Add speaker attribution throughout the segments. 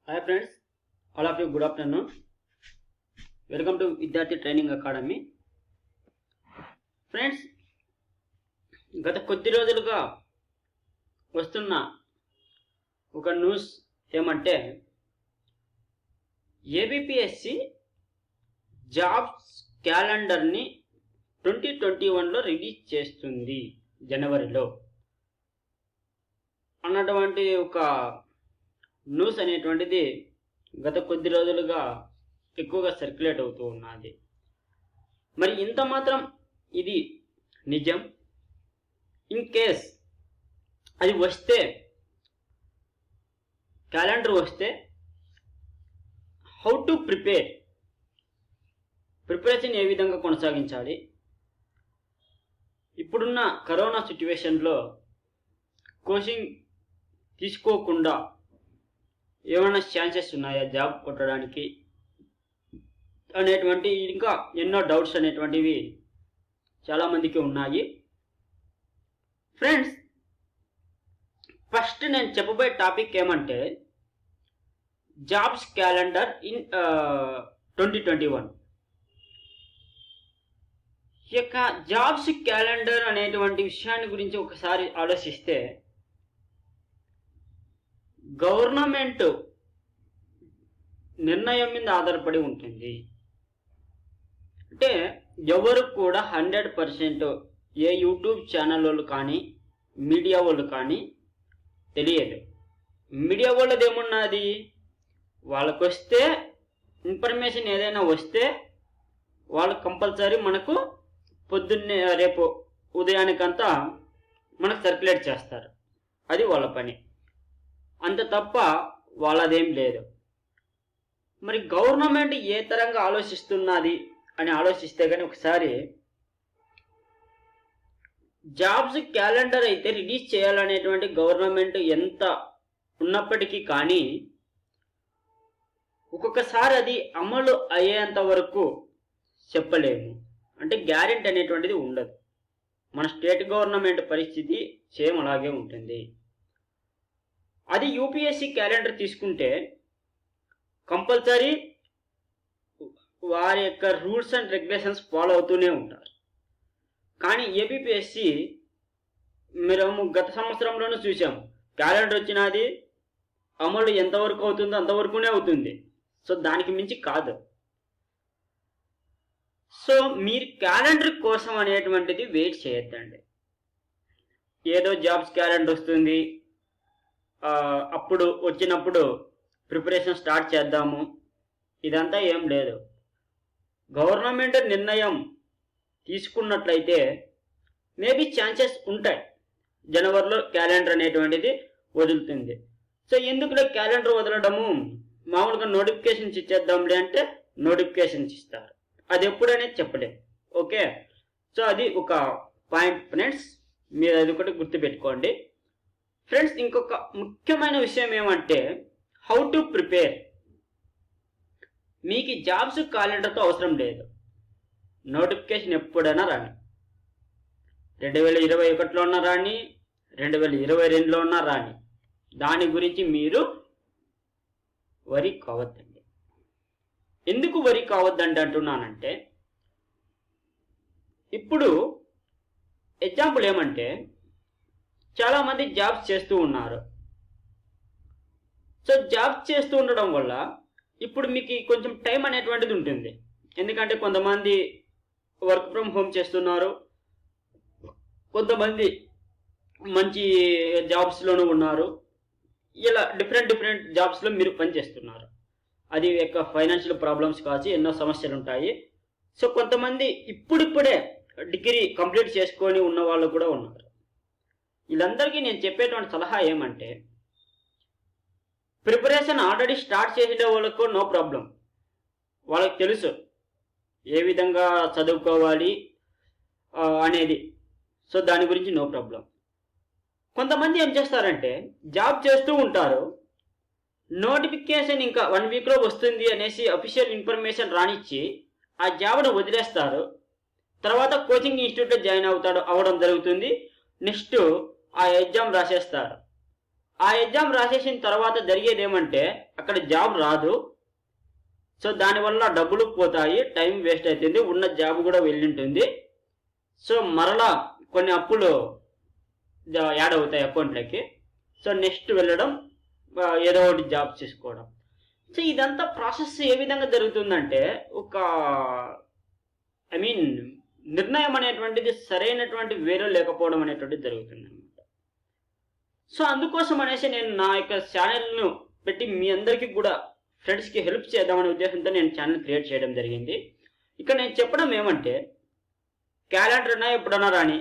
Speaker 1: Hi friends, all of you good afternoon. Welcome to Vidyarthi Training Academy. Friends, గత కొద్ది రోజులుగా వస్తున్న ఒక న్యూస్ ఏమంటే ఏబిపిఎస్సి జాబ్స్ క్యాలెండర్ని 2021లో రిలీజ్ చేస్తుంది జనవరిలో అన్నటువంటి ఒక న్యూస్ అనేటువంటిది గత కొద్ది రోజులుగా ఎక్కువగా సర్క్యులేట్ అవుతూ ఉన్నది. మరి ఇంత మాత్రం ఇది నిజం? ఇన్ కేస్ అది వస్తే, క్యాలెండర్ వస్తే హౌ టు ప్రిపరేషన్ ఏ విధంగా కొనసాగించాలి? ఇప్పుడున్న కరోనా సిచ్యువేషన్లో కోచింగ్ తీసుకోకుండా ఏమైనా ఛాన్సెస్ ఉన్నాయా జాబ్ కొట్టడానికి అనేటువంటి ఇంకా ఎన్నో డౌట్స్ అనేటువంటివి చాలామందికి ఉన్నాయి. ఫ్రెండ్స్, ఫస్ట్ నేను చెప్పబోయే టాపిక్ ఏమంటే జాబ్స్ క్యాలెండర్ ఇన్ 2021. ఈ యొక్క జాబ్స్ క్యాలెండర్ అనేటువంటి విషయాన్ని గురించి ఒకసారి ఆలోచిస్తే, గవర్నమెంట్ నిర్ణయం మీద ఆధారపడి ఉంటుంది. అంటే ఎవరు కూడా 100% ఏ యూట్యూబ్ ఛానల్ వాళ్ళు కానీ మీడియా వాళ్ళు కానీ తెలియదు. మీడియా వాళ్ళది ఏమున్నది, వాళ్ళకు వస్తే ఇన్ఫర్మేషన్ ఏదైనా వస్తే వాళ్ళు కంపల్సరీ మనకు పొద్దున్నే రేపు ఉదయానికంతా మనకు సర్క్యులేట్ చేస్తారు. అది వాళ్ళ పని, అంత తప్ప వాళ్ళదేం లేదు. మరి గవర్నమెంట్ ఏ తరంగా ఆలోచిస్తున్నది అని ఆలోచిస్తే కానీ ఒకసారి జాబ్స్ క్యాలెండర్ అయితే రిలీజ్ చేయాలనేటువంటి గవర్నమెంట్ ఎంత ఉన్నప్పటికీ కానీ ఒక్కొక్కసారి అది అమలు అయ్యేంత వరకు చెప్పలేము. అంటే గ్యారెంటీ అనేటువంటిది ఉండదు. మన స్టేట్ గవర్నమెంట్ పరిస్థితి సేమ్ అలాగే ఉంటుంది. అది యూపీఎస్సి క్యాలెండర్ తీసుకుంటే కంపల్సరీ వారి యొక్క రూల్స్ అండ్ రెగ్యులేషన్స్ ఫాలో అవుతూనే ఉంటారు. కానీ ఏబిపిఎస్సి మేము గత సంవత్సరంలోనూ చూసాం, క్యాలెండర్ వచ్చినది అమలు ఎంతవరకు అవుతుందో అంతవరకునే అవుతుంది. సో దానికి మించి కాదు. సో మీరు క్యాలెండర్ కోసం అనేటువంటిది వెయిట్ చేయొద్దండి. ఏదో జాబ్స్ క్యాలెండర్ వస్తుంది, అప్పుడు వచ్చినప్పుడు ప్రిపరేషన్ స్టార్ట్ చేద్దాము, ఇదంతా ఏం లేదు. గవర్నమెంట్ నిర్ణయం తీసుకున్నట్లయితే మేబీ ఛాన్సెస్ ఉంటాయి, జనవరిలో క్యాలెండర్ అనేటువంటిది వదులుతుంది. సో ఎందుకులే క్యాలెండర్ వదలడము, మామూలుగా నోటిఫికేషన్స్ ఇచ్చేద్దాంలే అంటే నోటిఫికేషన్స్ ఇస్తారు. అది ఎప్పుడనేది చెప్పలేదు. ఓకే, సో అది ఒక పాయింట్ ఫ్రెండ్స్, మీరు అది ఒకటి గుర్తుపెట్టుకోండి. ఫ్రెండ్స్, ఇంకొక ముఖ్యమైన విషయం ఏమంటే హౌ టు ప్రిపేర్. మీకు జాబ్స్ క్యాలెండర్తో అవసరం లేదు. నోటిఫికేషన్ ఎప్పుడైనా రాని, 2021లో ఉన్నా రాని, 2022లో ఉన్నా రాని, దాని గురించి మీరు వరి కావద్దండి. ఎందుకు వరి కావద్దండి అంటున్నానంటే, ఇప్పుడు ఎగ్జాంపుల్ ఏమంటే చాలామంది జాబ్స్ చేస్తూ ఉన్నారు. సో జాబ్స్ చేస్తూ ఉండడం వల్ల ఇప్పుడు మీకు కొంచెం టైం అనేటువంటిది ఉంటుంది. ఎందుకంటే కొంతమంది వర్క్ ఫ్రమ్ హోమ్ చేస్తున్నారు, కొంతమంది మంచి జాబ్స్లోనూ ఉన్నారు. ఇలా డిఫరెంట్ జాబ్స్లో మీరు పనిచేస్తున్నారు. అది యొక్క ఫైనాన్షియల్ ప్రాబ్లమ్స్ కావచ్చు, ఎన్నో సమస్యలు ఉంటాయి. సో కొంతమంది ఇప్పుడిప్పుడే డిగ్రీ కంప్లీట్ చేసుకొని ఉన్న వాళ్ళు కూడా ఉన్నారు. వీళ్ళందరికీ నేను చెప్పేటువంటి సలహా ఏమంటే, ప్రిపరేషన్ ఆల్రెడీ స్టార్ట్ చేసే వాళ్ళకు నో ప్రాబ్లం, వాళ్ళకి తెలుసు ఏ విధంగా చదువుకోవాలి అనేది. సో దాని గురించి నో ప్రాబ్లం. కొంతమంది ఏం చేస్తారంటే జాబ్ చేస్తూ ఉంటారు, నోటిఫికేషన్ ఇంకా 1 వీక్లో వస్తుంది అనేసి అఫీషియల్ ఇన్ఫర్మేషన్ రానిచ్చి ఆ జాబ్ను వదిలేస్తారు. తర్వాత కోచింగ్ ఇన్స్టిట్యూట్లో జాయిన్ అవ్వడం జరుగుతుంది. నెక్స్ట్ ఆ ఎగ్జామ్ రాసేస్తారు. ఆ ఎగ్జామ్ రాసేసిన తర్వాత జరిగేది ఏమంటే అక్కడ జాబ్ రాదు. సో దానివల్ల డబ్బులు పోతాయి, టైం వేస్ట్ అవుతుంది, ఉన్న జాబ్ కూడా వెళ్ళింటుంది. సో మరలా కొన్ని అప్పులు యాడ్ అవుతాయి అకౌంట్లోకి. సో నెక్స్ట్ వెళ్ళడం ఏదో ఒకటి జాబ్ చేసుకోవడం. సో ఇదంతా ప్రాసెస్ ఏ విధంగా జరుగుతుందంటే ఒక నిర్ణయం అనేటువంటిది సరైనటువంటి వేలో లేకపోవడం అనేటువంటిది జరుగుతుంది అనమాట. సో అందుకోసం అనేసి నేను నా యొక్క ఛానల్ను పెట్టి మీ అందరికీ కూడా ఫ్రెండ్స్కి హెల్ప్ చేద్దామనే ఉద్దేశంతో నేను ఛానల్ క్రియేట్ చేయడం జరిగింది. ఇక్కడ నేను చెప్పడం ఏమంటే క్యాలెండర్ అయినా ఎప్పుడన్నా రాని,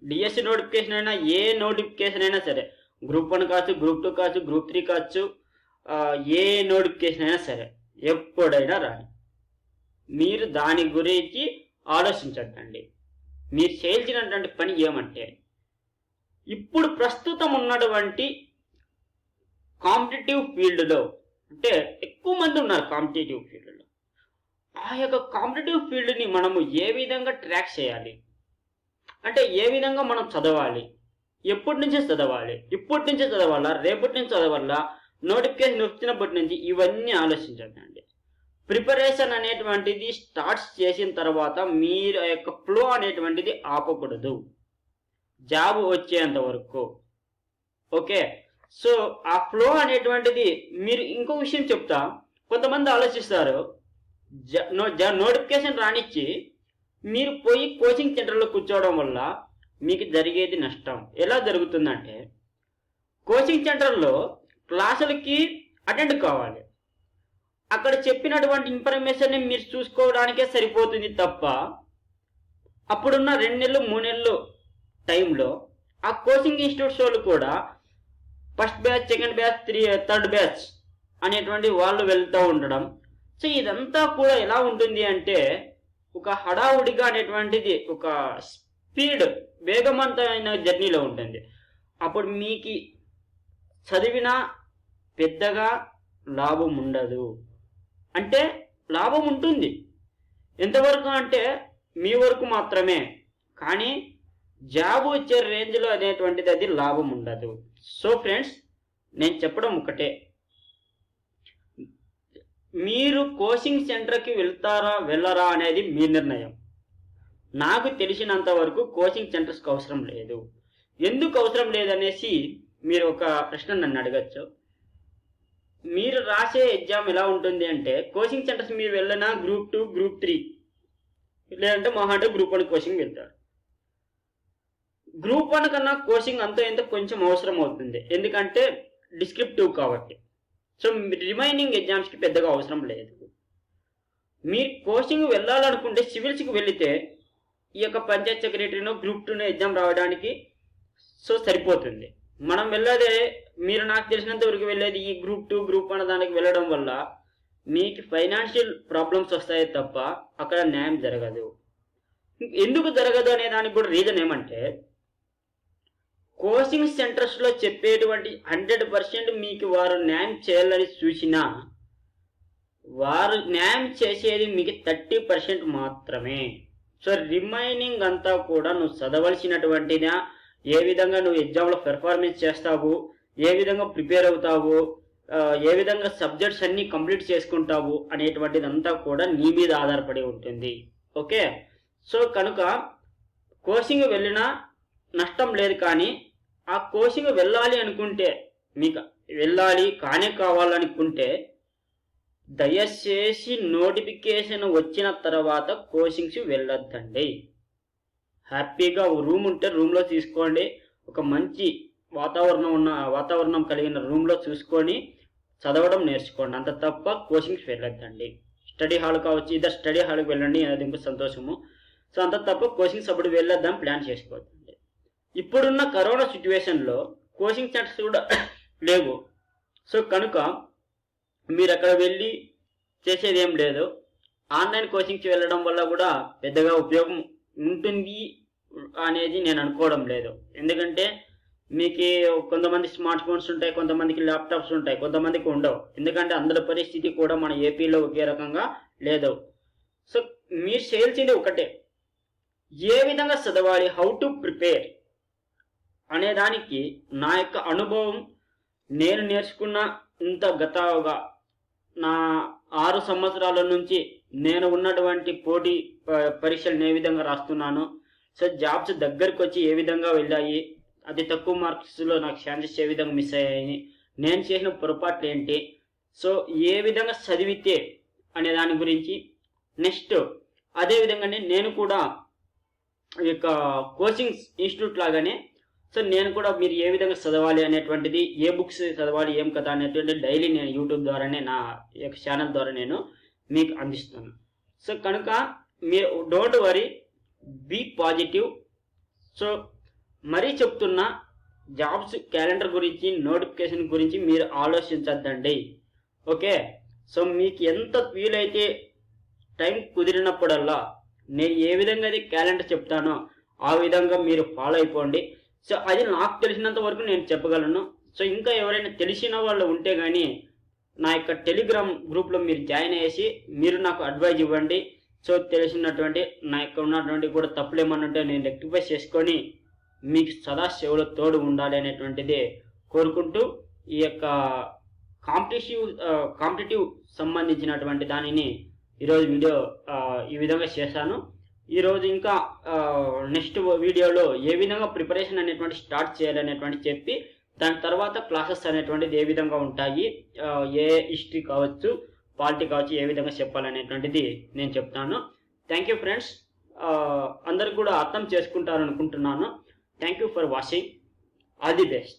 Speaker 1: డిఎస్సి నోటిఫికేషన్ అయినా ఏ నోటిఫికేషన్ అయినా సరే, గ్రూప్ 1 కావచ్చు, గ్రూప్ 2 కావచ్చు, గ్రూప్ 3 కావచ్చు, ఏ నోటిఫికేషన్ అయినా సరే ఎప్పుడైనా రాని, మీరు దాని గురించి ఆలోచించండి. మీరు చేయాల్సినటువంటి పని ఏమంటే ఇప్పుడు ప్రస్తుతం ఉన్నటువంటి కాంపిటేటివ్ ఫీల్డ్లో, అంటే ఎక్కువ మంది ఉన్నారు కాంపిటేటివ్ ఫీల్డ్లో, ఆ యొక్క కాంపిటేటివ్ ఫీల్డ్ని మనము ఏ విధంగా ట్రాక్ చేయాలి, అంటే ఏ విధంగా మనం చదవాలి, ఎప్పటి నుంచే చదవాలి, ఇప్పటి నుంచే చదవాలా, రేపటి నుంచి చదవాలా, నోటిఫికేషన్ వచ్చినప్పటి నుంచి, ఇవన్నీ ఆలోచించండి. ప్రిపరేషన్ అనేటువంటిది స్టార్ట్స్ చేసిన తర్వాత మీరు యొక్క ఫ్లో అనేటువంటిది ఆపకూడదు జాబ్ వచ్చేంత వరకు. ఓకే, సో ఆ ఫ్లో అనేటువంటిది మీరు ఇంకో విషయం చెప్తా. కొంతమంది ఆలోచిస్తారు నోటిఫికేషన్ రానిచ్చి మీరు పోయి కోచింగ్ సెంటర్లో కూర్చోవడం వల్ల మీకు జరిగేది నష్టం. ఎలా జరుగుతుందంటే కోచింగ్ సెంటర్లో క్లాసులకి అటెండ్ కావాలి, అక్కడ చెప్పినటువంటి ఇన్ఫర్మేషన్ని మీరు చూసుకోవడానికే సరిపోతుంది తప్ప అప్పుడున్న 2 నెలలు 3 నెలలు టైంలో ఆ కోచింగ్ ఇన్స్టిట్యూట్స్ వాళ్ళు కూడా first batch, second batch, third batch అనేటువంటి వాళ్ళు వెళ్తూ ఉండడం. సో ఇదంతా కూడా ఎలా ఉంటుంది అంటే ఒక హడావుడిగా అనేటువంటిది, ఒక స్పీడ్, వేగవంతమైన జర్నీలో ఉంటుంది. అప్పుడు మీకు చదివినా పెద్దగా లాభం ఉండదు. అంటే లాభం ఉంటుంది ఎంతవరకు అంటే మీ వరకు మాత్రమే, కానీ జాబ్ వచ్చే రేంజ్లో అనేటువంటిది అది లాభం ఉండదు. సో ఫ్రెండ్స్, నేను చెప్పడం ఒకటే, మీరు కోచింగ్ సెంటర్కి వెళ్తారా వెళ్ళరా అనేది మీ నిర్ణయం. నాకు తెలిసినంత వరకు కోచింగ్ సెంటర్స్కి అవసరం లేదు. ఎందుకు అవసరం లేదనేసి మీరు ఒక ప్రశ్న నన్ను అడగచ్చు. మీరు రాసే ఎగ్జామ్ ఎలా ఉంటుంది అంటే కోచింగ్ సెంటర్స్ మీరు వెళ్ళినా గ్రూప్ 2, గ్రూప్ 3 లేదంటే మహాంటే గ్రూప్ 1 కోచింగ్ వెళ్తారు. గ్రూప్ 1 కన్నా కోచింగ్ అంత ఎంత కొంచెం అవసరం అవుతుంది, ఎందుకంటే డిస్క్రిప్టివ్ కాబట్టి. సో రిమైనింగ్ ఎగ్జామ్స్కి పెద్దగా అవసరం లేదు. మీరు కోచింగ్ వెళ్ళాలనుకుంటే సివిల్స్కి వెళితే ఈ యొక్క పంచాయత్ సెక్రటరీనో గ్రూప్ 2 ఎగ్జామ్ రావడానికి సో సరిపోతుంది. మనం వెళ్ళేదే, మీరు నాకు తెలిసినంత వరకు వెళ్ళేది ఈ గ్రూప్ 2, గ్రూప్ 1 దానికి వెళ్ళడం వల్ల మీకు ఫైనాన్షియల్ ప్రాబ్లమ్స్ వస్తాయి తప్ప అక్కడ న్యాయం జరగదు. ఎందుకు జరగదు అనే దానికి కూడా రీజన్ ఏమంటే కోచింగ్ సెంటర్స్లో చెప్పేటువంటి 100% మీకు వారు న్యాయం చేయాలని చూసినా వారు న్యాయం చేసేది మీకు 30% మాత్రమే. సో రిమైనింగ్ అంతా కూడా నువ్వు చదవలసినటువంటిదా, ఏ విధంగా నువ్వు ఎగ్జామ్లో పెర్ఫార్మెన్స్ చేస్తావు, ఏ విధంగా ప్రిపేర్ అవుతావు, ఏ విధంగా సబ్జెక్ట్స్ అన్నీ కంప్లీట్ చేసుకుంటావు అనేటువంటిదంతా కూడా నీ మీద ఆధారపడి ఉంటుంది. ఓకే, సో కనుక కోచింగ్ వెళ్ళినా నష్టం లేదు. కానీ ఆ కోచింగ్ వెళ్ళాలి అనుకుంటే, మీకు వెళ్ళాలి కానే కావాలనుకుంటే దయచేసి నోటిఫికేషన్ వచ్చిన తర్వాత కోచింగ్స్ వెళ్ళొద్దండి. హ్యాపీగా రూమ్ ఉంటే రూమ్లో తీసుకోండి, ఒక మంచి వాతావరణం కలిగిన రూమ్లో చూసుకొని చదవడం నేర్చుకోండి. అంత తప్ప కోచింగ్స్ వెళ్ళొద్దండి. స్టడీ హాల్ కావచ్చు, ఇద్దరు స్టడీ హాల్కి వెళ్ళండి, అది ఇంకో సంతోషము. సో అంత తప్ప కోచింగ్స్ అప్పుడు వెళ్ళొద్దాం ప్లాన్ చేసుకోవద్దండి. ఇప్పుడున్న కరోనా సిచ్యువేషన్లో కోచింగ్ సెంటర్స్ కూడా లేవు. సో కనుక మీరు అక్కడ వెళ్ళి చేసేది ఏం లేదు. ఆన్లైన్ కోచింగ్కి వెళ్ళడం వల్ల కూడా పెద్దగా ఉపయోగం ఉంటుంది అనేది నేను అనుకోవడం లేదు. ఎందుకంటే మీకు కొంతమంది స్మార్ట్ ఫోన్స్ ఉంటాయి, కొంతమందికి ల్యాప్టాప్స్ ఉంటాయి, కొంతమందికి ఉండవు. ఎందుకంటే అందరి పరిస్థితి కూడా మన ఏపీలో ఒకే రకంగా లేదు. సో మీరు చేయాల్సింది ఒకటే, ఏ విధంగా చదవాలి, హౌ టు ప్రిపేర్ అనే దానికి నా యొక్క అనుభవం, నేను నేర్చుకున్న గత నా 6 సంవత్సరాల నుంచి నేను ఉన్నటువంటి పోటీ పరీక్షలు ఏ విధంగా రాస్తున్నాను, సో జాబ్స్ దగ్గరికి వచ్చి ఏ విధంగా వెళ్ళాయి, అతి తక్కువ మార్క్స్లో నాకు ఛాన్సెస్ ఏ విధంగా మిస్ అయ్యాయి, నేను చేసిన పొరపాట్లు ఏంటి, సో ఏ విధంగా చదివితే అనే దాని గురించి, నెక్స్ట్ అదేవిధంగానే నేను కూడా ఈ యొక్క కోచింగ్ ఇన్స్టిట్యూట్ లాగానే సో నేను కూడా మీరు ఏ విధంగా చదవాలి అనేటువంటిది, ఏ బుక్స్ చదవాలి ఏం కదా అనేటువంటిది డైలీ నేను యూట్యూబ్ ద్వారానే నా యొక్క ఛానల్ ద్వారా నేను మీకు అందిస్తాను. సో కనుక మీరు don't worry, be positive. So మరీ చెప్తున్నా, జాబ్స్ క్యాలెండర్ గురించి, నోటిఫికేషన్ గురించి మీరు ఆలోచించద్దండి. ఓకే, సో మీకు ఎంత వీలైతే టైం కుదిరినప్పుడల్లా నేను ఏ విధంగా అయితే క్యాలెండర్ చెప్తానో ఆ విధంగా మీరు ఫాలో అయిపోండి. సో అది నాకు తెలిసినంత వరకు నేను చెప్పగలను. సో ఇంకా ఎవరైనా తెలిసిన వాళ్ళు ఉంటే కానీ నా యొక్క టెలిగ్రామ్ గ్రూప్లో మీరు జాయిన్ అయ్యేసి మీరు నాకు అడ్వైజ్ ఇవ్వండి. సో తెలిసినటువంటి నా యొక్క ఉన్నటువంటి కూడా తప్పులు ఏమన్నా ఉంటే నేను రెక్టిఫై చేసుకొని మీకు సదా సేవలో తోడు ఉండాలి అనేటువంటిదే కోరుకుంటూ ఈ యొక్క కాంపిటేటివ్ సంబంధించినటువంటి దానిని ఈరోజు వీడియో ఈ విధంగా చేశాను. ఈరోజు ఇంకా నెక్స్ట్ వీడియోలో ఏ విధంగా ప్రిపరేషన్ అనేటువంటి స్టార్ట్ చేయాలనేటువంటి చెప్పి, దాని తర్వాత క్లాసెస్ అనేటువంటిది ఏ విధంగా ఉంటాయి, ఏ హిస్టరీ కావచ్చు, పాలిటీ కావచ్చు, ఏ విధంగా చెప్పాలనేటువంటిది నేను చెప్తాను. థ్యాంక్ యూ ఫ్రెండ్స్, అందరికి కూడా అర్థం చేసుకుంటారనుకుంటున్నాను. Thank you for watching. All the best.